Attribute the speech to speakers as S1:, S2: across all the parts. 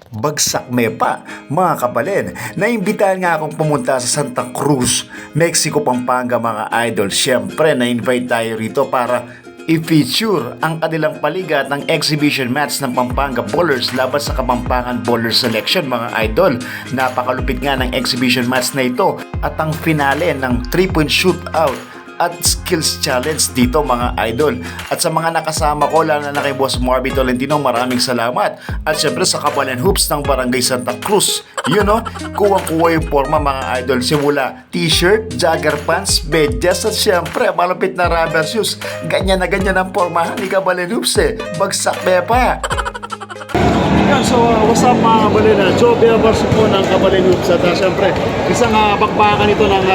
S1: bagsak me pa, mga kabalin. Naimbitahan nga akong pumunta sa Santa Cruz, Mexico, Pampanga mga idol. Siyempre, na-invite tayo rito para i-feature ang kanilang paliga ng exhibition match ng Pampanga Bowlers laban sa Kapampangan Bowlers Selection mga idol. Napakalupit nga ng exhibition match na ito at ang finale ng 3-point shootout at skills challenge dito mga idol. At sa mga nakasama ko, lalo na kay Boss Marvin Tolentino, maraming salamat. At syempre sa Kabalan Hoops ng Barangay Santa Cruz, kuwang-kuwa yung forma mga idol. Simula t-shirt, jogger pants, medyas at syempre malapit na rubber shoes. Ganyan na ganyan ang forma ni Kabalan Hoops Bagsak me pa.
S2: Yan, so what's up mga kabalin? Joe Beavers po ng Kabalin Hoops at syempre isang bakbakan ito ng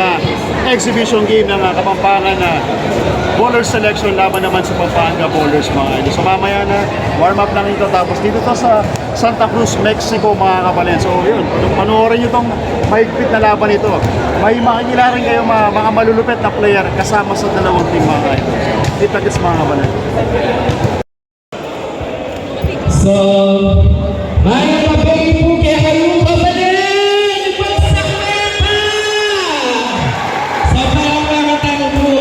S2: exhibition game ng Kapampangan na bowler selection laban naman sa Pampanga Bowlers mga idol. So mamaya na warm up lang ito, tapos dito to sa Santa Cruz, Mexico mga kabalin. So yun, panoorin nyo itong mahigpit na laban ito. May makikilala rin kayo mga malulupit na player kasama sa dalawang team mga idol. Kita-kits mga kabalin.
S3: So, may mabay po kaya kayo kabalin! Bagsak me pa! So, parang makatalo po.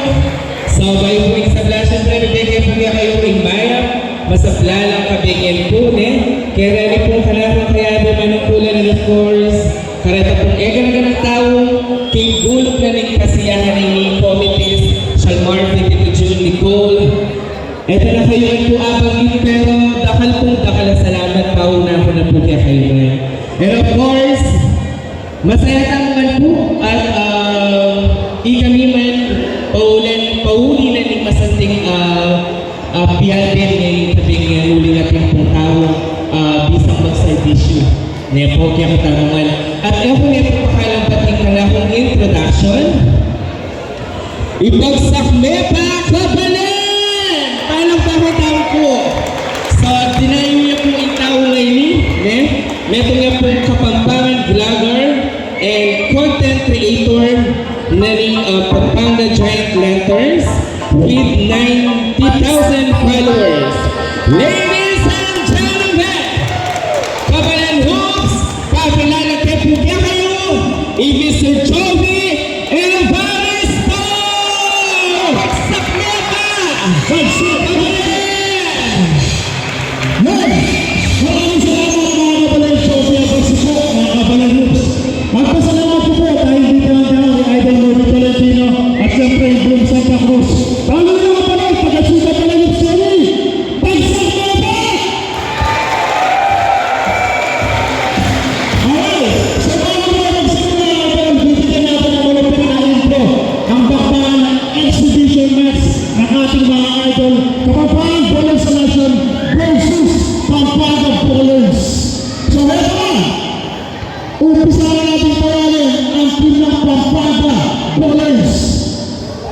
S3: So, may po isabla, syempre, bibigyan po kaya kayo imbaya. Masabla lang kabigyan po, kaya rin po kanatang kaya naman ang kulan and of course, karata pong ega ng tao, kay gulog na rin kasiyahan ng committees, Shalmar, Tito June, Nicole. Ito na kayo po abang yun, pero dakal salamat pauna ko na po kaya kayo na. And of course, masaya naman po at ikami man pauli na ng masanting piyalin ngayon tabing huli natin pong tao bisang mag-side issue. Ngayon po kaya katanungan. At ako ngayon po pakalang pating ka na akong introduction. Ibagsak me pa kabalin! Palang pakatang po. So, dinayo niya po itaw ngayon, meron nga po Kapampangan vlogger and content creator na rin Pampanga Giant Lanterns with 90,000 followers. Ladies and gentlemen, Kabalan Hoops, kakilala kayo po kaya kayo, Mr. Jovi and Baristo! Bagsak niya pa! Bagsak niya!
S4: Maraming salamat mga kabalay, Sophia Bagsiko, mga kabalay Hoops. Magpasalamat po po dahil dito ang dahil ni Idol Marvin Tolentino at siyempre yung Bloom Santa Cruz. Talo na mga kabalay, pagkasuka pala yung Siri. Bagsak mo ba? Okay, sa mga kabalay, magsabi mga kabalay, bibigyan natin ang malapit na intro. Ang bakbakan ng exhibition match ng ating mga idol, Kapampangan Bowlers Selection versus Pampanga Bowlers. So ito na, umpisa na natin tawagin ang team ng Pampanga Bowlers.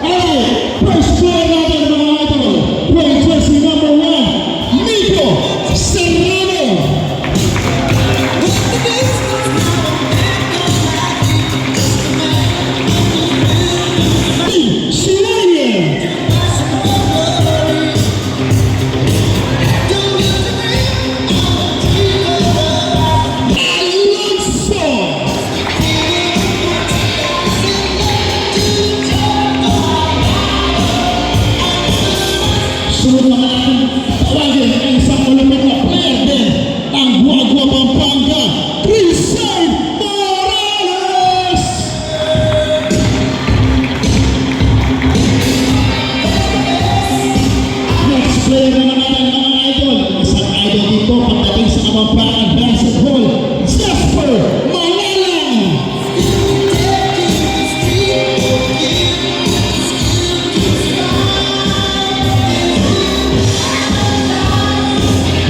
S4: Okay, first player natin mga idol, play jersey number 1, Nico Serrano. Shirley. Sunod naman natin tawagin ang isang malapit na player din ng Guagua Pampanga, Cristian Morales! Next player naman natin mga idol, isang idol dito pagdating sa Kapampangan basketball, Jasper Malalang!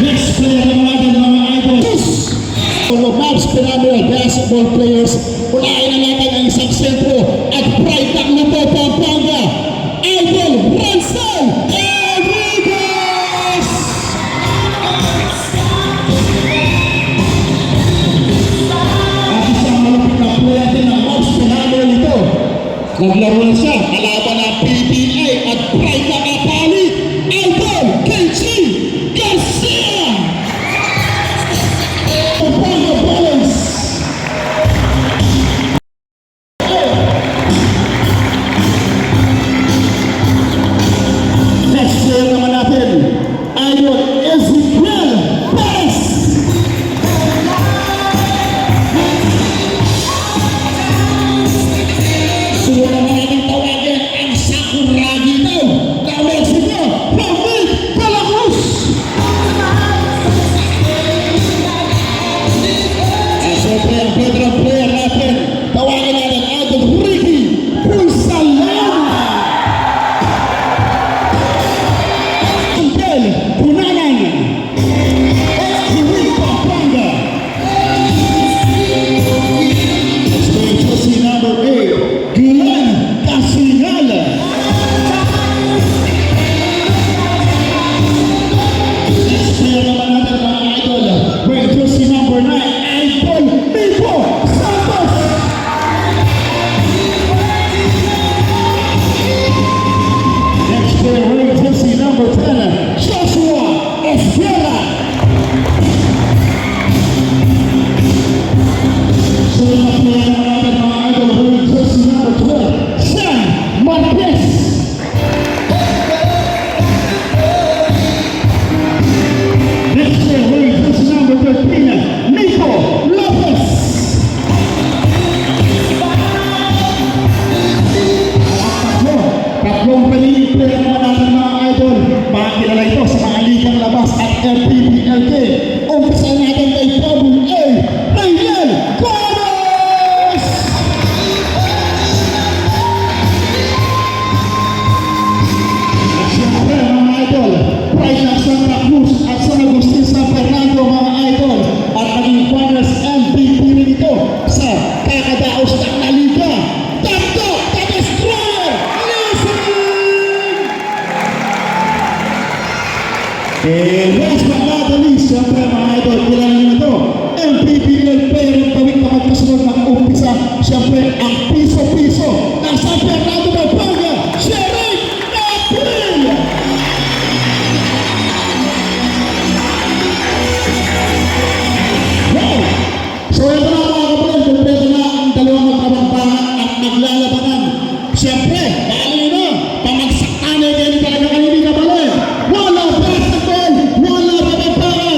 S4: Next player naman natin mga idol, Maps Phenomenal basketball players, unahin na natin ang isang sentro at pride ng Lupo Pampanga, Idol Ransel Enriquez! At isang malapit na player din ng Maps Phenomenal ito. Naglaro na siya, kalaban ng PBA at pride ng Apali, Idol KG Garcia! Pampanga Siyempre, ang veteran player natin, tawagin natin Idol Ricky Pulsalana. Angel Punanan. Ex-Kuwait Pampanga. Let's go to see number 8, Glenn Casinala. Next player naman natin mga idol, we're to see number 9, Idol Mipo Santos. Next player, we're to see number 10, Joshua Esguera. Sunod na player naman natin mga idol, we're to see number 12, Sam Marquez. Next year, we're to number 13, Nico Lopez. Tatlong panilig player naman natin mga idol. Makakilala ito sa mga ligang labas at LPBLK. Umpisahan natin kay Double A, Rainiel Gomez! At siyempre mga idol, Pride ng Sta Cruz at San Agustin San Fernando mga idol, at naging finals MVP rin ito sa kakadaos na liga. Tanto the Destroyer! Listen! And last but not the least, siyempre mga idol, kilala nyo ito, MVP ng player ng tawid na magkasunod ng umpisa, siyempre ang piso-piso ng San Fernando Pampanga, Sherry April! Wow! So ito na mga kapatid, kompleto na ang dalawang magkabangbangan at maglalabanan. Siyempre, bali na, pamagsaktanay kayo talaga kayo hindi na bali. Wala basketball, wala babangbangan,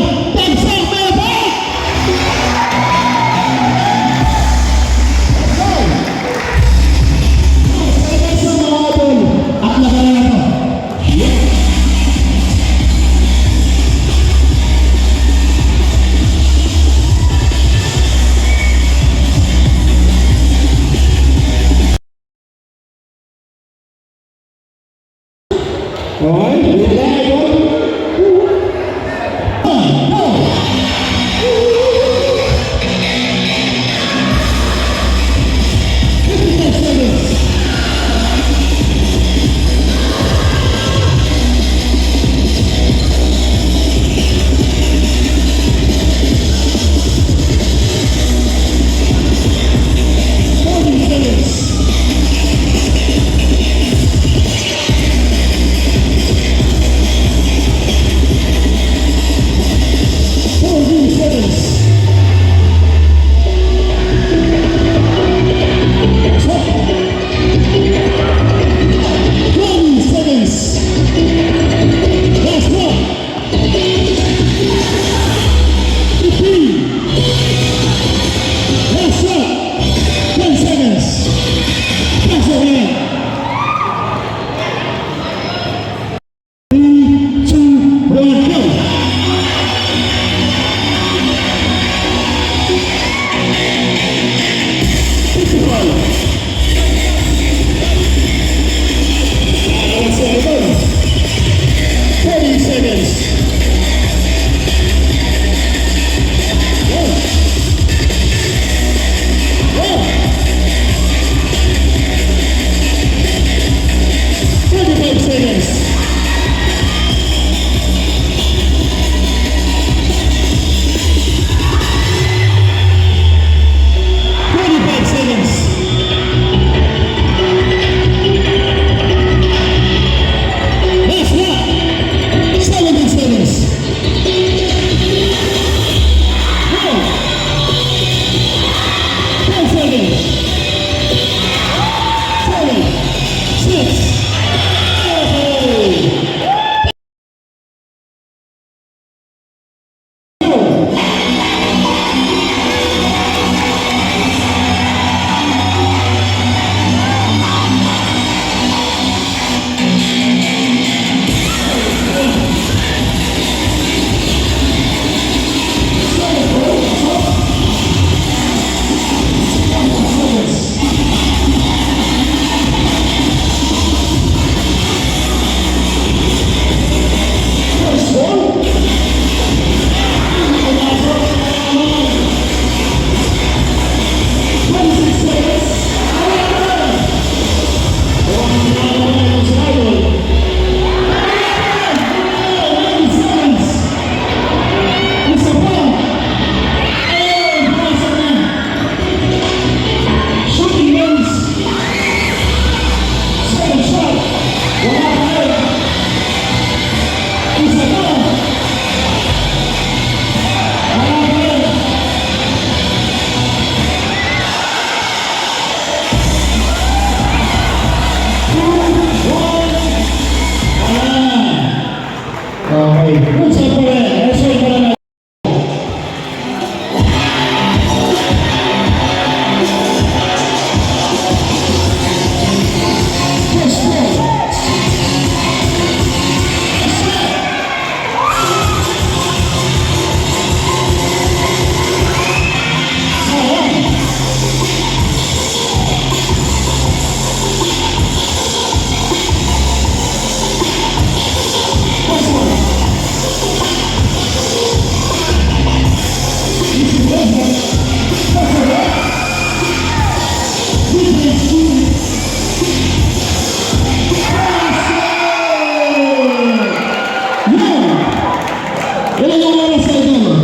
S4: Ilan yung oras sa ito?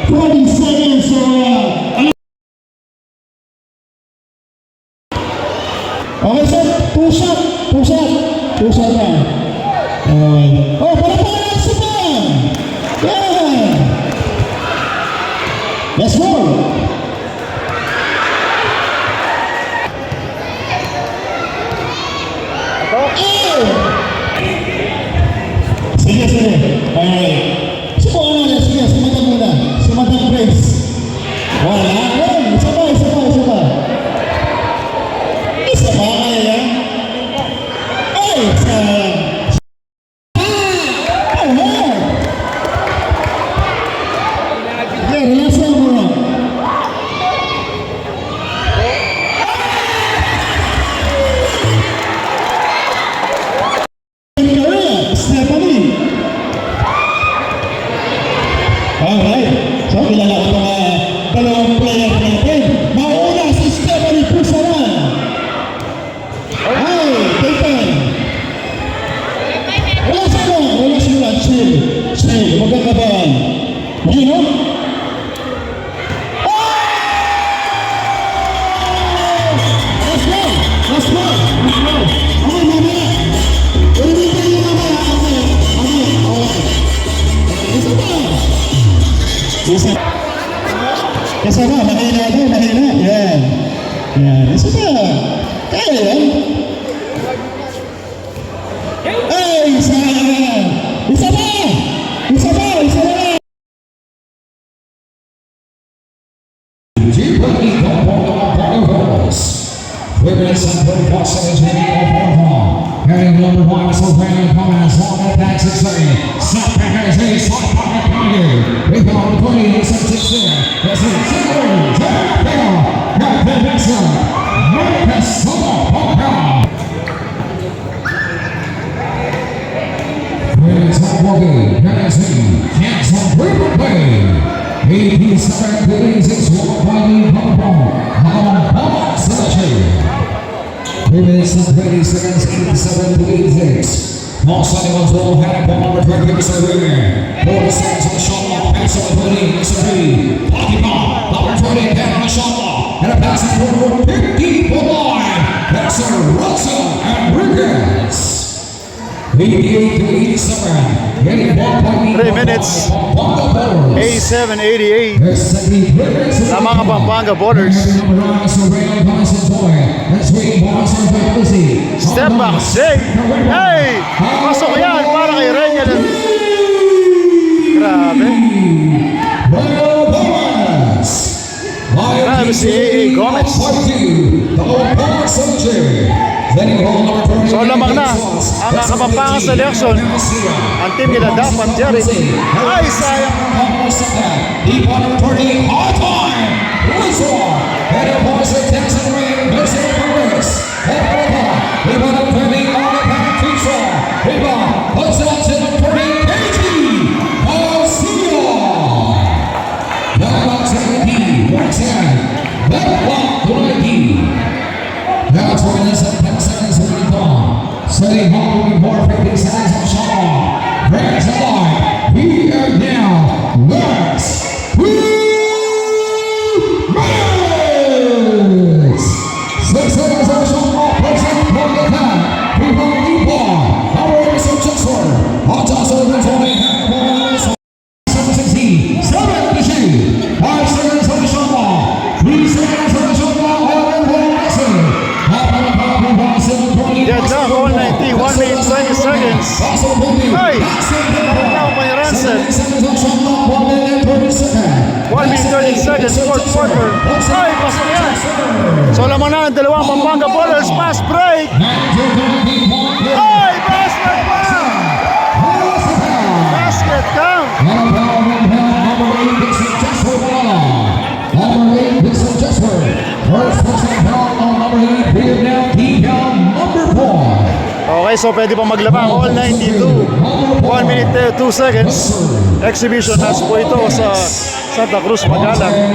S4: 40 seconds. Okay, sir. Two shot na. Oh, para sa pa. Yeah. Let's go. Sige. Alright. Sige, sumatang muna. Sumatang praise. Wala. Isa pa. Isa pa kaya yan? Ay, isa. Relax lang muna. Stephanie. Alright. So, kilala ko mga dalawang player natin. Mauna si Stephanie Pusaran. Ay, take time. Relax mo lang. Chill. Magkakabahan. You know? Let's go. Okay, mamaya. Ulitin tayo mamaya. Okay. Isa ba? Mahina. Yan. Isa ba? Kaya yan. Ay, isa ba?
S3: Heading number 1, so very comments on the back 6 Sta Cruz, Pampanga. Rebound 20, this is Sta Cruz, Pampanga. Here's Walking, Cancel, Play. 87 6 Pampanga, selection. 3 minutes and 20 seconds, 87 to 86. Most anyone's ball had a ball number 20, Mr. Ringer. 4 seconds on the shot clock, pass on the 20, Mr. Reed. Blocking off, number 20, down on the shot clock. And a pass forward, 50 for line. That's a Russell and Riggins. 88 to 87.
S2: 3 minutes, 87-88 sa mga Pampanga Bowlers. Step back, shake. Hey! Pasok yan para kay Renya. Grabe. Grabe si A.A. Gomez. So lamang na ang Kapampangan selection. Ang team nila dapat Jerry. Ay, sayang.
S3: Now 2 minutes and 10 seconds to be gone. Setting home for 50 seconds on shot clock. Breaks the line. We are now. Let's race. 6 seconds on shot clock. Breaks up for the time. We will lead ball. Our race of Chester. Hot toss over 20. 7-16. 7-2. 5 seconds on the shot clock. 3 seconds on the shot clock.
S2: Deadlock, all 90, 1 minute 20 seconds. Ay! Nakalaw pa yung Ransom. 1 minute 30 seconds, fourth quarter. Ay, pasok yan. So lamang na ang dalawang Pampanga Bowlers. Fast break. Ay, basket pa! Basket count. Okay, so pwede pa maglaba all 92. 1 minute 2 seconds. Exhibition match po ito sa Santa Cruz, Magalang.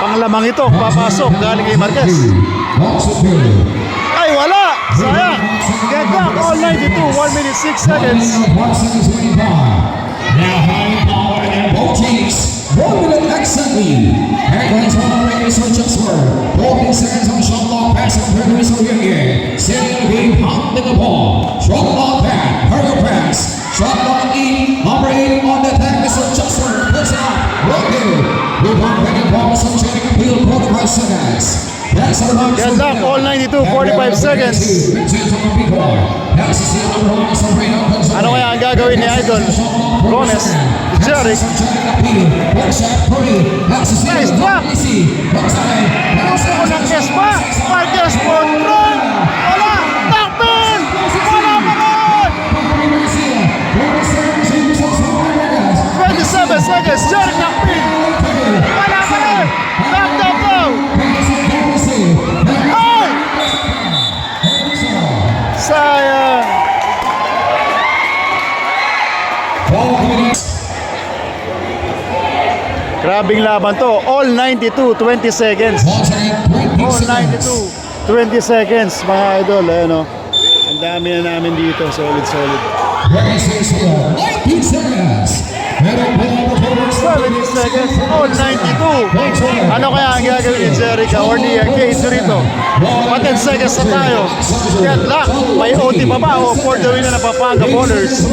S2: Panglamang ito, papasok galing kay Marquez. Ay, wala! Sayang! Get back, all 92, 1 minute 6 seconds.
S3: Now high power and both teams. 1 minute exactly. And going on the race for just for 14 seconds on shot lock pass and Gregory Soriano. Setting the game, pounding the ball. Shot lock back, hurry pass. Shot lock in, number 8 on the attack, Mr. Jusper. Puts it up, right there. We're going back and ball, so checking appeal, 45 seconds.
S2: Get back, all 92, 45 seconds. Ano kaya ang gagawin ni Idol? Gomez, Jeric. Nice drop! Gusto ko ng Kespa. Marquez control. Wala! Takpin! Wala pa rin! 27 seconds. Jeric takpin. Wala pa rin! Tap, tap, tap! Ay! Sayang! Grabing laban to. All 92, 20 seconds. All 92, 20 seconds, mga idol. Ayan o. Ang dami na namin dito. Solid, solid.
S3: 19 seconds.
S2: 70 seconds. All 92. Ano kaya ang gagawin ni Jerica or ni Casey rito? 10 seconds na tayo. Get luck. May OT pa ba o for the win na Pampanga Bowlers?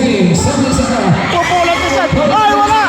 S2: Pupulat ni Seth. Ay, wala!